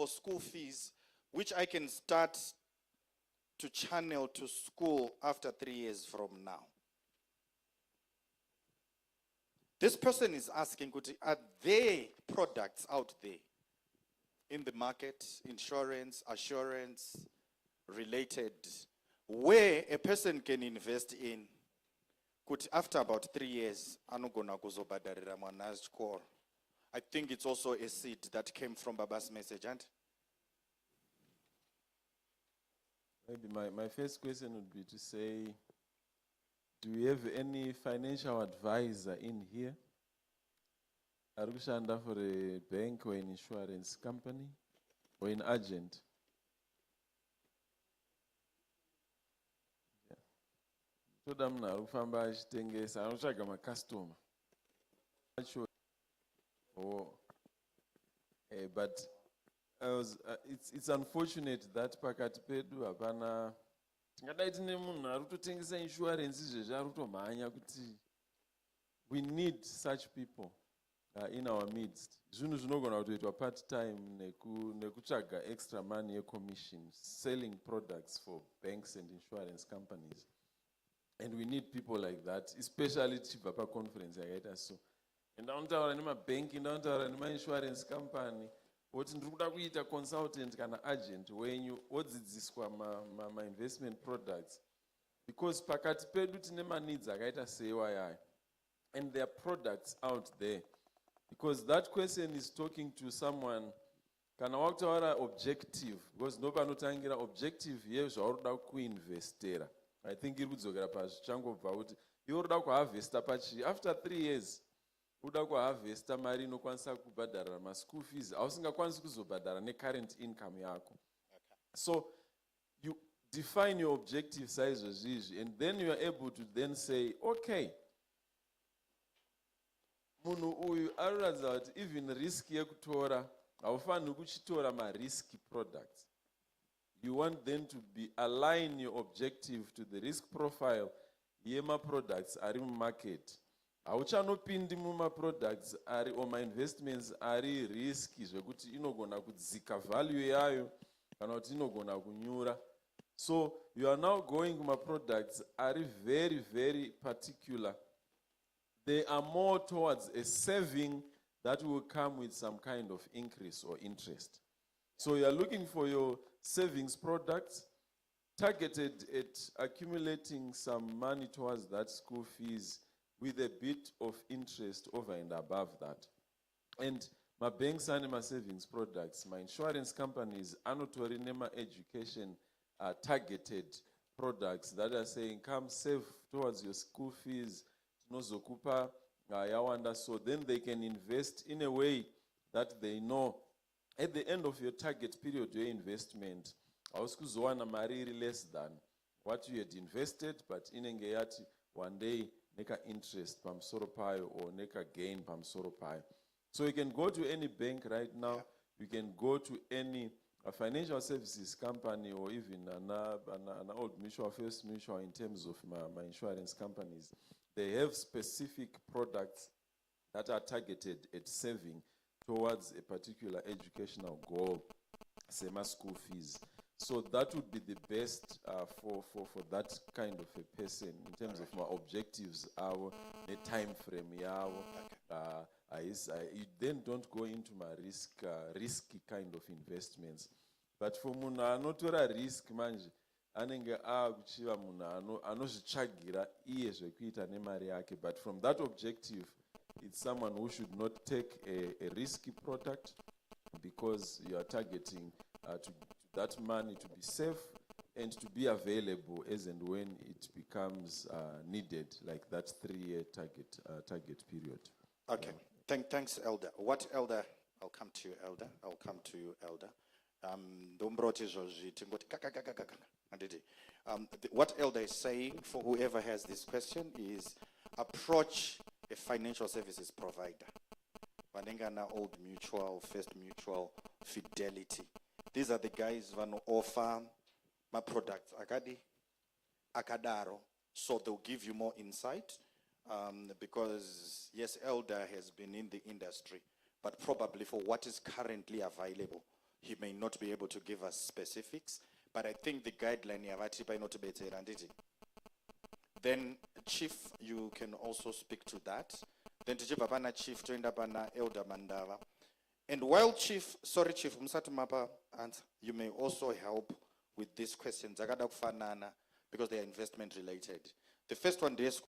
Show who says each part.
Speaker 1: for school fees, which I can start to channel to school after 3 years from now. This person is asking, are there products out there in the market, insurance, assurance, related, where a person can invest in, after about 3 years, anogona kuzobhadarira mwana chikoro. I think it's also a seed that came from Baba's message, and
Speaker 2: maybe my first question would be to say, do we have any financial advisor in here? Arushanda for a bank or an insurance company or an agent? So damn now, ufamba achitengesa anotsvaga customer. But it's unfortunate that pakati pedu hapana tingadai tine munhu ari kutotengesa insurance izvezvi ari kutomhanya kuti we need such people in our midst. Zvinhu zvinogona kutoitwa part time nekutsvaga extra money yecommission, selling products for banks and insurance companies. And we need people like that, especially tichibva paconference yakaita so. Ndauntaura nemabank, ndauntaura nemainsurance company, woti ndiri kuda kuita consultant kana agent wenyu wodzidziswa ma-investment products. Because pakati pedu tine ma-needs akaita seiwayaya. And there are products out there. Because that question is talking to someone, kana wakutaura objective, because ndopanotangira objective yezvauri kuda kuinvestera. I think iri kudzokera pazvichangobva kuti iwe uri kuda kuharvesta pachi. After 3 years, uda kuharvesta mari inokwanisa kubhadharira ma-school fees ausingakwanisi kuzobhadhara ne-current income yako. So you define your objective saizvozvizvi, and then you are able to then say, okay, munhu uyu anoratidza kuti even risk yekutora haufaniri kuchitora ma-risky products. You want them to be align your objective to the risk profile yema-products ari mumarket. Hauchanopindi muma-products ari or ma-investments ari risky zvekuti inogona kudzika value yayo kana kuti inogona kunyura. So you are now going kuma-products ari very, very particular. They are more towards a saving that will come with some kind of increase or interest. So you are looking for your savings products targeted at accumulating some money towards that school fees with a bit of interest over and above that. And my banks and my savings products, my insurance companies, anotori nema education targeted products that are saying, come save towards your school fees, tinozokupa yawanda, so then they can invest in a way that they know at the end of your target period, your investment, hausi mari iri less than what you had invested, but inenge yati one day neka interest pamusoro payo or neka gain pamusoro payo. So you can go to any bank right now, you can go to any financial services company or even an old mutual, first mutual in terms of my insurance companies. They have specific products that are targeted at saving towards a particular educational goal, say my school fees. So that would be the best for that kind of a person in terms of my objectives, our the time frame. You then don't go into my risky kind of investments. But for muna anotora risk manje anenge akuchiva munhu anozvitsvagira iye zvekuita nemari yake. But from that objective, it's someone who should not take a risky product, because you are targeting to that money to be safe and to be available as and when it becomes needed, like that 3-year target period.
Speaker 1: Okay, thanks, Elder. What Elder? I'll come to you, Elder. I'll come to you, Elder. What Elder is saying for whoever has this question is approach a financial services provider. Vanengana Old Mutual, First Mutual, Fidelity. These are the guys who offer my products. Akadaro. So they'll give you more insight. Because yes, Elder has been in the industry, but probably for what is currently available, he may not be able to give us specifics, but I think the guideline yavati painotibetsera handiti. Then Chief, you can also speak to that. Then tichibva pana Chief toenda pana Elder Mandava. And while Chief, sorry Chief, musati mapa answer, you may also help with these questions. Zakada kufanana because they are investment related. The first one is